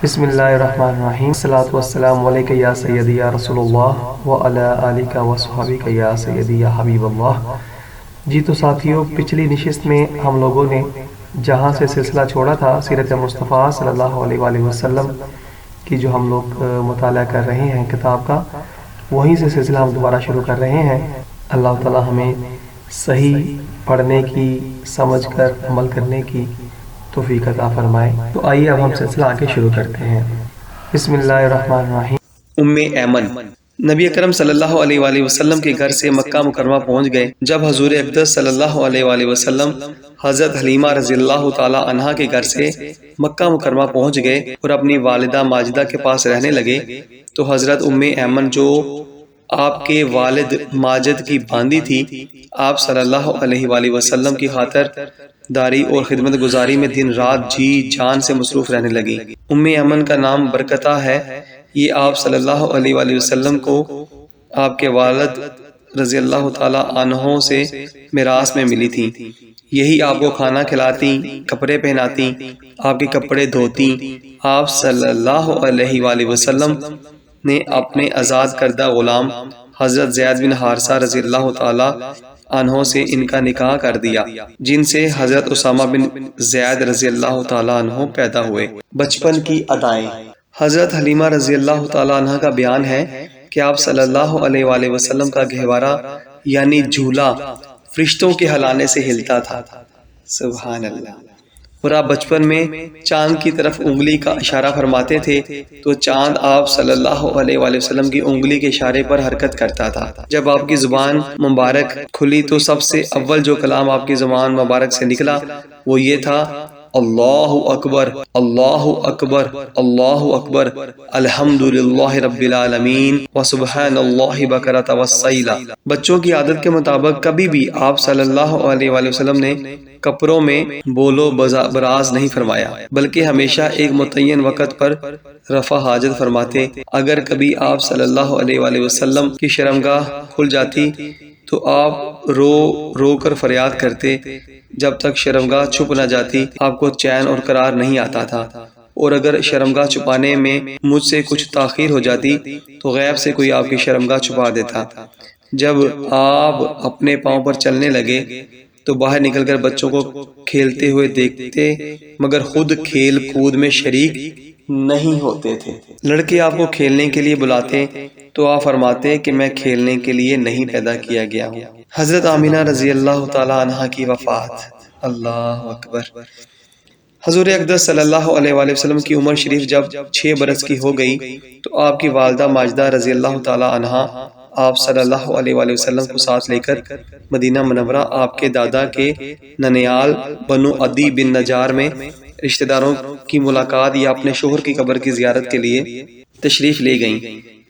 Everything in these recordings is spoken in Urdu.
بسم اللہ الرحمن الرحیم، الصلاۃ والسلام علیک یا سیدی یا رسول اللہ وعلی آلک وصحبک یا سیدی یا حبیب اللہ۔ جی تو ساتھیوں، پچھلی نشست میں ہم لوگوں نے جہاں سے سلسلہ چھوڑا تھا سیرت مصطفیٰ صلی اللہ علیہ وآلہ وسلم کی جو ہم لوگ مطالعہ کر رہے ہیں کتاب کا، وہیں سے سلسلہ ہم دوبارہ شروع کر رہے ہیں۔ اللہ تعالی ہمیں صحیح پڑھنے کی، سمجھ کر عمل کرنے کی توفیق عطا فرمائے۔ تو آئیے اب ہم سلسلہ آگے شروع کرتے ہیں۔ بسم اللہ الرحمن الرحیم۔ ایمن نبی اکرم صلی اللہ علیہ وآلہ وسلم کے گھر سے مکہ مکرمہ پہنچ گئے۔ جب حضور اقدس صلی اللہ علیہ وآلہ وسلم حضرت حلیمہ رضی اللہ تعالی عنہا کے گھر سے مکہ مکرمہ پہنچ گئے اور اپنی والدہ ماجدہ کے پاس رہنے لگے تو حضرت ایمن جو آپ کے والد ماجد کی باندی تھی، آپ صلی اللہ علیہ وآلہ وسلم کی خاطر داری اور خدمت گزاری میں دن رات جی جان سے مصروف رہنے لگی۔ ایمن کا نام برکتہ ہے۔ یہ آپ صلی اللہ علیہ وآلہ وسلم کو آپ کے والد رضی اللہ تعالی عنہ سے میراث میں ملی تھی۔ یہی آپ کو کھانا کھلاتی، کپڑے پہناتی، آپ کے کپڑے دھوتی۔ آپ صلی اللہ علیہ وآلہ وسلم نے اپنے آزاد کردہ غلام حضرت زید بن حارثہ رضی اللہ تعالی عنہ سے ان کا نکاح کر دیا، جن سے حضرت اسامہ بن زید رضی اللہ تعالی عنہ پیدا ہوئے۔ بچپن کی ادائیں۔ حضرت حلیمہ رضی اللہ تعالی عنہ کا بیان ہے کہ آپ صلی اللہ علیہ وآلہ وسلم کا گہوارہ یعنی جھولا فرشتوں کے ہلانے سے ہلتا تھا۔ سبحان اللہ۔ اور آپ بچپن میں چاند کی طرف انگلی کا اشارہ فرماتے تھے تو چاند آپ صلی اللہ علیہ وآلہ وسلم کی انگلی کے اشارے پر حرکت کرتا تھا۔ جب آپ کی زبان مبارک کھلی تو سب سے اول جو کلام آپ کی زبان مبارک سے نکلا وہ یہ تھا، اللہ اکبر، اللہ اکبر، اللہ اکبر، الحمدللہ رب العالمین وسبحان اللہ بکرۃ واصیلا۔ بچوں کی عادت کے مطابق کبھی بھی آپ صلی اللہ علیہ وآلہ وسلم نے کپڑوں میں بولو براز نہیں فرمایا، بلکہ ہمیشہ ایک متعین وقت پر رفع حاجت فرماتے۔ اگر کبھی آپ صلی اللہ علیہ وآلہ وسلم کی شرمگاہ کھل جاتی تو آپ رو رو کر فریاد کرتے۔ جب تک شرمگاہ چھپ نہ جاتی آپ کو چین اور قرار نہیں آتا تھا، اور اگر شرمگاہ چھپانے میں مجھ سے کچھ تاخیر ہو جاتی تو غیب سے کوئی آپ کی شرمگاہ چھپا دیتا۔ جب آپ اپنے پاؤں پر چلنے لگے تو باہر نکل کر بچوں کو کھیلتے ہوئے دیکھتے، مگر خود کھیل کود میں شریک نہیں ہوتے تھے۔ لڑکے آپ کو کھیلنے کے لیے بلاتے تو آپ فرماتے کہ میں کھیلنے کے لیے نہیں پیدا کیا گیا ہوں۔ حضرت آمینہ رضی اللہ تعالی عنہا کی وفات۔ اللہ اکبر۔ حضور اقدس صلی اللہ علیہ وآلہ وسلم کی عمر شریف جب 6 برس کی ہو گئی تو آپ کی والدہ ماجدہ رضی اللہ تعالی عنہا آپ صلی اللہ علیہ وآلہ وسلم کو ساتھ لے کر مدینہ منورہ آپ کے دادا کے ننیال بنو عدی بن نجار میں رشتہ داروں کی ملاقات یا اپنے شوہر کی قبر کی زیارت کے لیے تشریف لے گئیں۔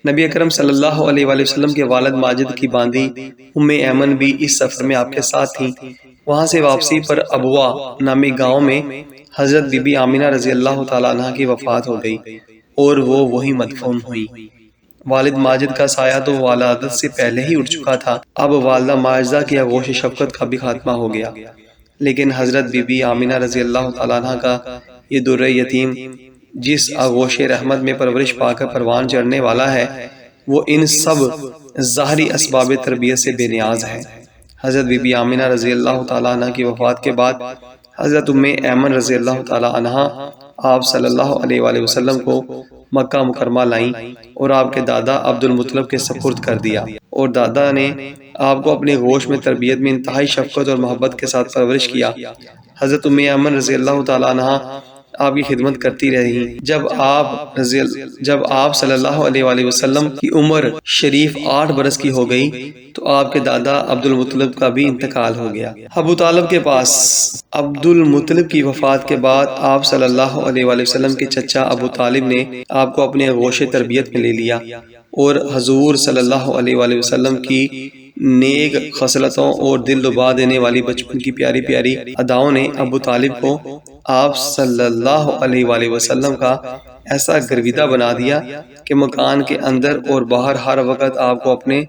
نبی اکرم صلی اللہ علیہ وآلہ وسلم کے والد ماجد کی باندی ایمن بھی اس سفر میں آپ کے ساتھ تھیں۔ وہاں سے واپسی پر ابوا نامی گاؤں میں حضرت بی بی آمینہ رضی اللہ تعالیٰ عنہ کی وفات ہو گئی اور وہ وہی مدفون ہوئی۔ والد ماجد کا سایہ تو ولادت سے پہلے ہی اٹھ چکا تھا، اب والدہ ماجدہ کی آغوش شفقت کا بھی خاتمہ ہو گیا، لیکن حضرت بی بی آمینہ رضی اللہ تعالیٰ عنہ کا یہ در یتیم جس آغوش رحمت میں پرورش پا کر پروان چڑھنے والا ہے، وہ ان سب ظاہری اسباب تربیت سے بے نیاز ہے۔ حضرت بی بی آمینہ رضی اللہ تعالیٰ عنہ کی وفات کے بعد حضرت ایمن رضی اللہ تعالیٰ عنہ آپ صلی اللہ علیہ وآلہ وسلم کو مکہ مکرمہ لائیں اور آپ کے دادا عبد المطلب کے سپرد کر دیا، اور دادا نے آپ کو اپنے گوش میں تربیت میں انتہائی شفقت اور محبت کے ساتھ پرورش کیا۔ حضرت ایمن رضی اللہ تعالیٰ عنہ آپ کی خدمت کرتی رہی۔ جب آپ صلی اللہ علیہ وآلہ وسلم کی عمر شریف 8 برس کی ہو گئی تو آپ کے دادا عبد المطلب کا بھی انتقال ہو گیا۔ ابو طالب کے پاس عبد المطلب کی وفات کے بعد آپ صلی اللہ علیہ وآلہ وسلم کے چچا ابو طالب نے آپ کو اپنے آغوش تربیت میں لے لیا، اور حضور صلی اللہ علیہ وآلہ وسلم کی نیک خصلتوں اور دل لبا دینے والی بچپن کی پیاری پیاری اداؤں نے ابو طالب کو آپ صلی اللہ علیہ وآلہ وسلم کا ایسا گرویدہ بنا دیا کہ مکان کے اندر اور باہر ہر وقت آپ کو اپنے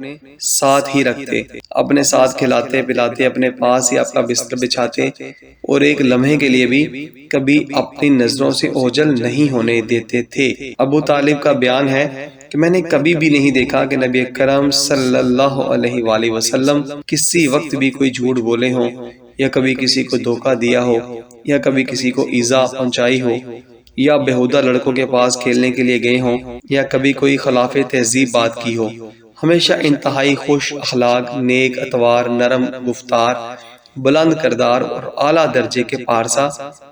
ساتھ ہی رکھتے، اپنے ساتھ کھلاتے پلاتے، اپنے پاس ہی آپ کا بستر بچھاتے، اور ایک لمحے کے لیے بھی کبھی اپنی نظروں سے اوجھل نہیں ہونے دیتے تھے۔ ابو طالب کا بیان ہے کہ میں نے کبھی بھی نہیں دیکھا کہ نبی کرم صلی اللہ علیہ وآلہ وسلم کسی وقت بھی کوئی جھوٹ بولے ہوں، یا کبھی کسی کو دھوکہ دیا ہو، یا کبھی کسی کو ایذا پہنچائی ہو، یا بیہودہ لڑکوں کے پاس کھیلنے کے لیے گئے ہوں، یا کبھی کوئی خلاف تہذیب بات کی ہو۔ ہمیشہ انتہائی خوش اخلاق، نیک اتوار، نرم گفتار، بلند کردار اور اعلیٰ درجے کے پارسا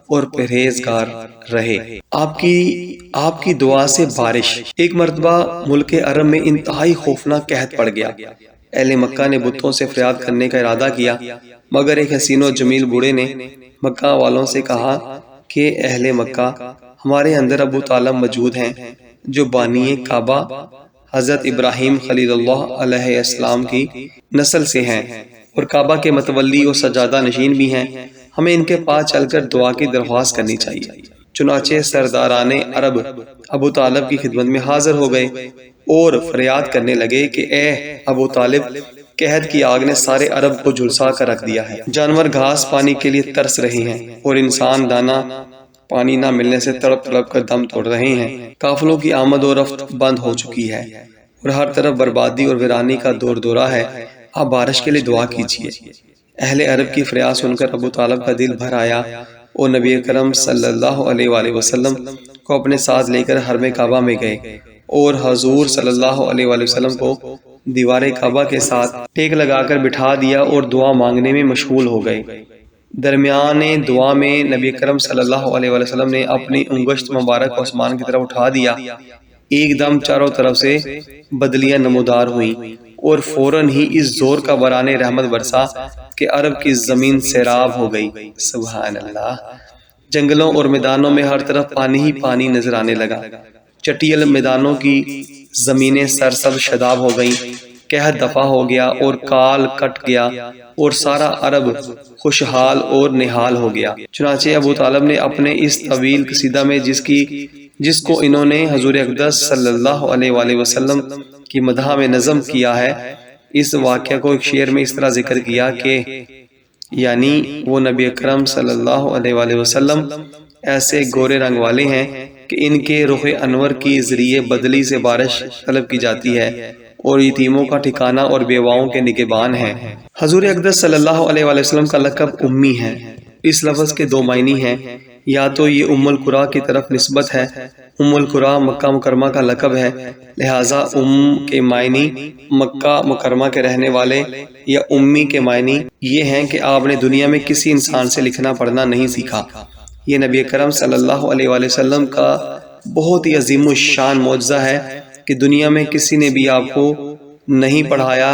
اور پرہیزگار رہے۔ آپ کی دعا سے بارش۔ ایک مرتبہ ملک عرب میں انتہائی خوفناک قحط پڑ گیا۔ اہل مکہ نے بتوں سے فریاد کرنے کا ارادہ کیا، مگر ایک حسین و جمیل بوڑھے نے مکہ والوں سے کہا کہ اہل مکہ، ہمارے اندر ابو طالب موجود ہیں جو بانی کعبہ حضرت ابراہیم خلیل اللہ علیہ السلام کی نسل سے ہیں، اور کعبہ کے متولی اور سجادہ نشین بھی ہیں، ہمیں ان کے پاس چل کر دعا کی درخواست کرنی چاہیے۔ چنانچہ سرداران عرب ابو طالب کی خدمت میں حاضر ہو گئے اور فریاد کرنے لگے کہ اے ابو طالب، قحط کی آگ نے سارے عرب کو جھلسا کر رکھ دیا ہے، جانور گھاس پانی کے لیے ترس رہے ہیں، اور انسان دانا پانی نہ ملنے سے تڑپ تڑپ کر دم توڑ رہے ہیں، قافلوں کی آمد و رفت بند ہو چکی ہے، اور ہر طرف بربادی اور ویرانی کا دور دورہ ہے، آپ بارش کے لیے دعا کیجیے۔ اہل عرب کی فریاد سن کر ابو طالب کا دل بھر آیا، اور نبی اکرم صلی اللہ علیہ وآلہ وسلم کو اپنے ساتھ لے کر حرم کعبہ میں گئے، اور حضور صلی اللہ علیہ وآلہ وسلم کو دیوار کعبہ کے ساتھ ٹیک لگا کر بٹھا دیا اور دعا مانگنے میں مشغول ہو گئے۔ درمیان دعا میں نبی کرم صلی اللہ علیہ وآلہ وسلم نے اپنی انگشت مبارک کو آسمان کی طرف اٹھا دیا، ایک دم چاروں طرف سے بدلیاں نمودار ہوئیں، اور فوراً ہی اس زور کا بران رحمت برسا کہ عرب کی زمین سیراب ہو گئی۔ سبحان اللہ۔ جنگلوں اور میدانوں میں ہر طرف پانی ہی پانی نظر آنے لگا، چٹیل میدانوں کی زمینیں سرسبز شاداب ہو گئیں، قحط دفع ہو گیا اور کال کٹ گیا، اور سارا عرب خوشحال اور نہال ہو گیا۔ چنانچہ ابو طالب نے اپنے اس طویل قصیدہ میں جس کو انہوں نے حضور اقدس صلی اللہ علیہ وآلہ وسلم کی مدح میں نظم کیا ہے، اس واقعہ کو ایک شعر میں اس طرح ذکر کیا کہ یعنی وہ نبی اکرم صلی اللہ علیہ وآلہ وسلم ایسے گورے رنگ والے ہیں کہ ان کے رخ انور کی ذریعے بدلی سے بارش طلب کی جاتی ہے، اور یتیموں کا ٹھکانہ اور بیواؤں کے نگہبان ہیں۔ حضور اقدس صلی اللہ علیہ وآلہ وسلم کا لقب امی ہے۔ اس لفظ کے دو معنی ہیں، یا تو یہ ام القریٰ کی طرف نسبت ہے، ام القریٰ مکہ مکرمہ کا لقب ہے، لہٰذا ام کے معنی مکہ مکرمہ کے رہنے والے، یا امی کے معنی یہ ہیں کہ آپ نے دنیا میں کسی انسان سے لکھنا پڑھنا نہیں سیکھا۔ یہ نبی کرم صلی اللہ علیہ وآلہ وسلم کا بہت ہی عظیم الشان معجزہ ہے کہ دنیا میں کسی نے بھی آپ کو نہیں پڑھایا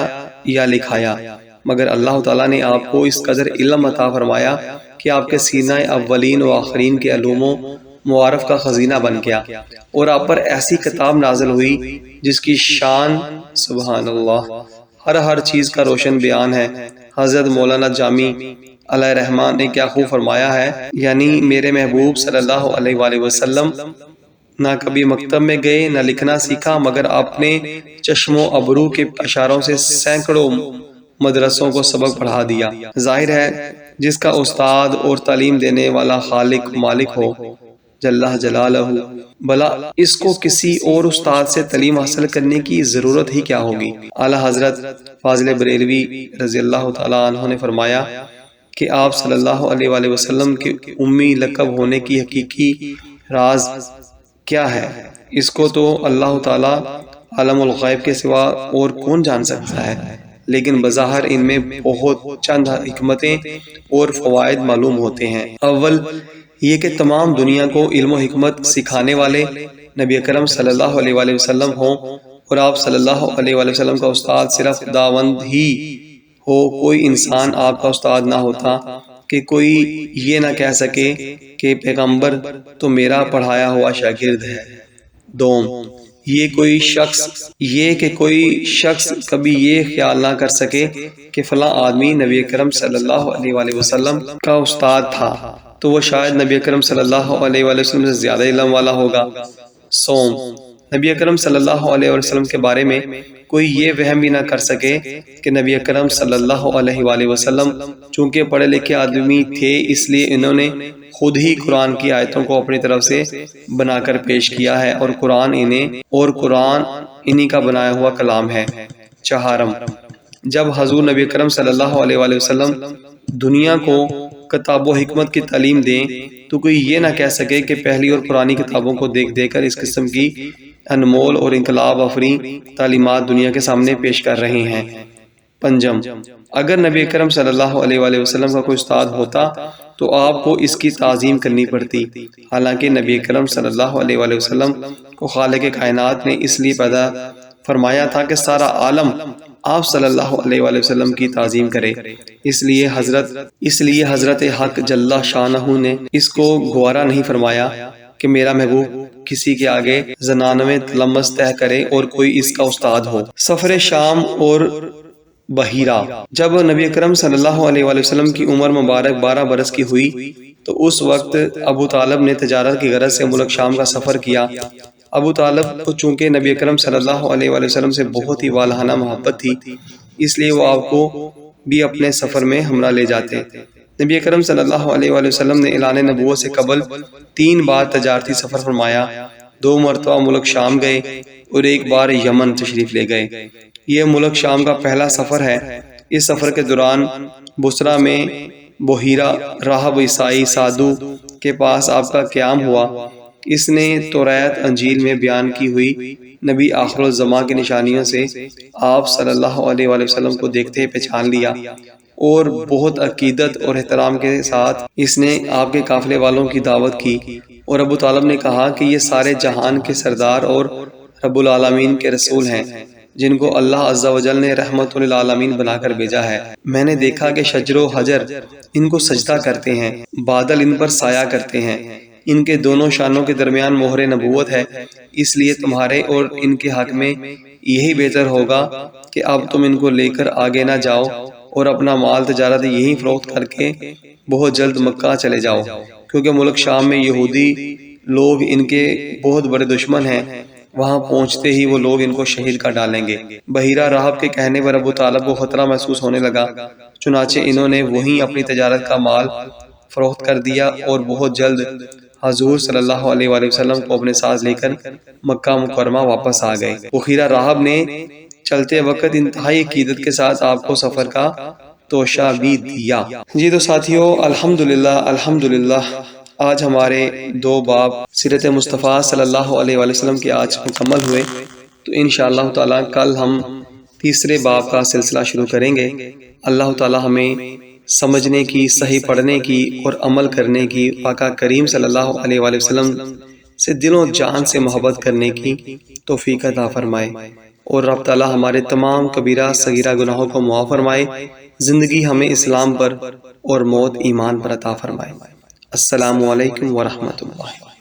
یا لکھایا، مگر اللہ تعالیٰ نے آپ کو اس قدر علم عطا فرمایا کہ آپ کے سینہ اولین و آخرین کے علوم و معارف کا خزینہ بن گیا، اور آپ پر ایسی کتاب نازل ہوئی جس کی شان سبحان اللہ ہر چیز کا روشن بیان ہے۔ حضرت مولانا جامی علیہ رحمان نے کیا خوب فرمایا ہے، یعنی میرے محبوب صلی اللہ علیہ وآلہ وسلم نہ کبھی مکتب میں گئے، نہ لکھنا سیکھا، مگر اپنے چشم و ابرو کے اشاروں سے سینکڑوں مدرسوں کو سبق پڑھا دیا۔ ظاہر ہے جس کا استاد اور تعلیم دینے والا خالق مالک ہو جل جلالہ، بھلا اس کو کسی اور استاد سے تعلیم حاصل کرنے کی ضرورت ہی کیا ہوگی۔ اعلیٰ حضرت فاضل بریلوی رضی اللہ تعالیٰ عنہ نے فرمایا کہ آپ صلی اللہ علیہ وآلہ وسلم کے امی لقب ہونے کی حقیقی راز کیا ہے، اس کو تو اللہ تعالیٰ عالم الغیب کے سوا اور کون جان سکتا ہے، لیکن بظاہر ان میں بہت چند حکمتیں اور فوائد معلوم ہوتے ہیں۔ اول یہ کہ تمام دنیا کو علم و حکمت سکھانے والے نبی اکرم صلی اللہ علیہ وآلہ وسلم ہوں، اور آپ صلی اللہ علیہ وآلہ وسلم کا استاد صرف خداوند ہی ہو، کوئی انسان آپ کا استاد نہ ہوتا کہ کوئی یہ نہ کہہ سکے کہ پیغمبر تو میرا پڑھایا ہوا شاگرد ہے۔ دوم یہ کہ کوئی شخص کبھی یہ خیال نہ کر سکے کہ فلاں آدمی نبی اکرم صلی اللہ علیہ وآلہ وسلم کا استاد تھا تو وہ شاید نبی اکرم صلی اللہ علیہ وآلہ وسلم سے زیادہ علم والا ہوگا۔ صوم۔ نبی اکرم صلی اللہ علیہ وسلم کے بارے میں کوئی یہ وہم بھی نہ کر سکے کہ نبی اکرم صلی اللہ علیہ وآلہ وسلم چونکہ پڑھے لکھے آدمی تھے، اس لیے انہوں نے خود ہی قرآن کی آیتوں کو اپنی طرف سے بنا کر پیش کیا ہے، اور قرآن انہی کا بنایا ہوا کلام ہے۔ چہارم، جب حضور نبی اکرم صلی اللہ علیہ وآلہ وسلم دنیا کو کتاب و حکمت کی تعلیم دیں تو کوئی یہ نہ کہہ سکے کہ پہلی اور پرانی کتابوں کو دیکھ دیکھ کر اس قسم کی انمول اور انقلاب آفریں تعلیمات دنیا کے سامنے پیش کر رہے ہیں۔ پنجم، اگر نبی اکرم صلی اللہ علیہ وآلہ وسلم کا کوئی استاد ہوتا تو آپ کو اس کی تعظیم کرنی پڑتی، حالانکہ نبی اکرم صلی اللہ علیہ وآلہ وسلم کو خالق کائنات نے اس لیے پیدا فرمایا تھا کہ سارا عالم آپ صلی اللہ علیہ وآلہ وسلم کی تعظیم کرے، اس لیے حضرت حق جل شانہ نے اس کو گوارا نہیں فرمایا کہ میرا محبوب کسی کے آگے زنانویں تلمس طے کرے اور کوئی اس کا استاد ہو۔ سفر شام اور بحیرہ، جب نبی اکرم صلی اللہ علیہ وآلہ وسلم کی عمر مبارک 12 برس کی ہوئی تو اس وقت ابو طالب نے تجارت کی غرض سے ملک شام کا سفر کیا۔ ابو طالب کو چونکہ نبی اکرم صلی اللہ علیہ وآلہ وسلم سے بہت ہی والہانہ محبت تھی، اس لیے وہ آپ کو بھی اپنے سفر میں ہمراہ لے جاتے۔ نبی اکرم صلی اللہ علیہ وآلہ وسلم نے اعلان نبوت سے قبل 3 بار تجارتی سفر فرمایا، 2 مرتبہ ملک شام گئے اور 1 بار یمن تشریف لے گئے۔ یہ ملک شام کا پہلا سفر ہے۔ اس سفر کے دوران بصرہ میں بحیرہ راہب عیسائی سادو کے پاس آپ کا قیام ہوا۔ اس نے توریت انجیل میں بیان کی ہوئی نبی آخر الزماں کی نشانیوں سے آپ صلی اللہ علیہ وآلہ وسلم کو دیکھتے پہچان لیا، اور بہت عقیدت اور احترام کے ساتھ اس نے آپ کے قافلے والوں کی دعوت کی، اور ابو طالب نے کہا کہ یہ سارے جہان کے سردار اور رب العالمین کے رسول ہیں جن کو اللہ عز و جل نے رحمت للعالمین بنا کر بھیجا ہے۔ میں نے دیکھا کہ شجر و حجر ان کو سجدہ کرتے ہیں، بادل ان پر سایہ کرتے ہیں، ان کے دونوں شانوں کے درمیان مہر نبوت ہے، اس لیے تمہارے اور ان کے حق میں یہی بہتر ہوگا کہ اب تم ان کو لے کر آگے نہ جاؤ اور اپنا مال تجارت یہی فروخت کر کے بہت جلد مکہ چلے جاؤ، کیونکہ ملک شام میں یہودی لوگ ان کے بہت بڑے دشمن ہیں، وہاں پہنچتے ہی وہ لوگ ان کو شہید کر ڈالیں گے۔ بحیرہ راہب کے کہنے پر ابو طالب کو خطرہ محسوس ہونے لگا، چنانچہ انہوں نے وہیں اپنی تجارت کا مال فروخت کر دیا اور بہت جلد حضور صلی اللہ علیہ وآلہ وسلم کو اپنے ساتھ لے کر مکہ مکرمہ واپس آ گئے۔ بحیرہ راہب نے چلتے وقت انتہائی عقیدت کے ساتھ آپ کو سفر کا توشہ بھی دیا۔ جی تو ساتھیو، الحمدللہ آج ہمارے 2 باب سیرت مصطفیٰ صلی اللہ علیہ وآلہ وسلم کے آج مکمل ہوئے، تو انشاءاللہ تعالی کل ہم تیسرے باب کا سلسلہ شروع کریں گے۔ اللہ تعالی ہمیں سمجھنے کی، صحیح پڑھنے کی اور عمل کرنے کی، آقا کریم صلی اللہ علیہ وآلہ وسلم سے دل و جان سے محبت کرنے کی توفیق عطا فرمائے، اور رب تعالی ہمارے تمام کبیرہ صغیرہ گناہوں کو معاف فرمائے، زندگی ہمیں اسلام پر اور موت ایمان پر عطا فرمائے۔ السلام علیکم ورحمۃ اللہ۔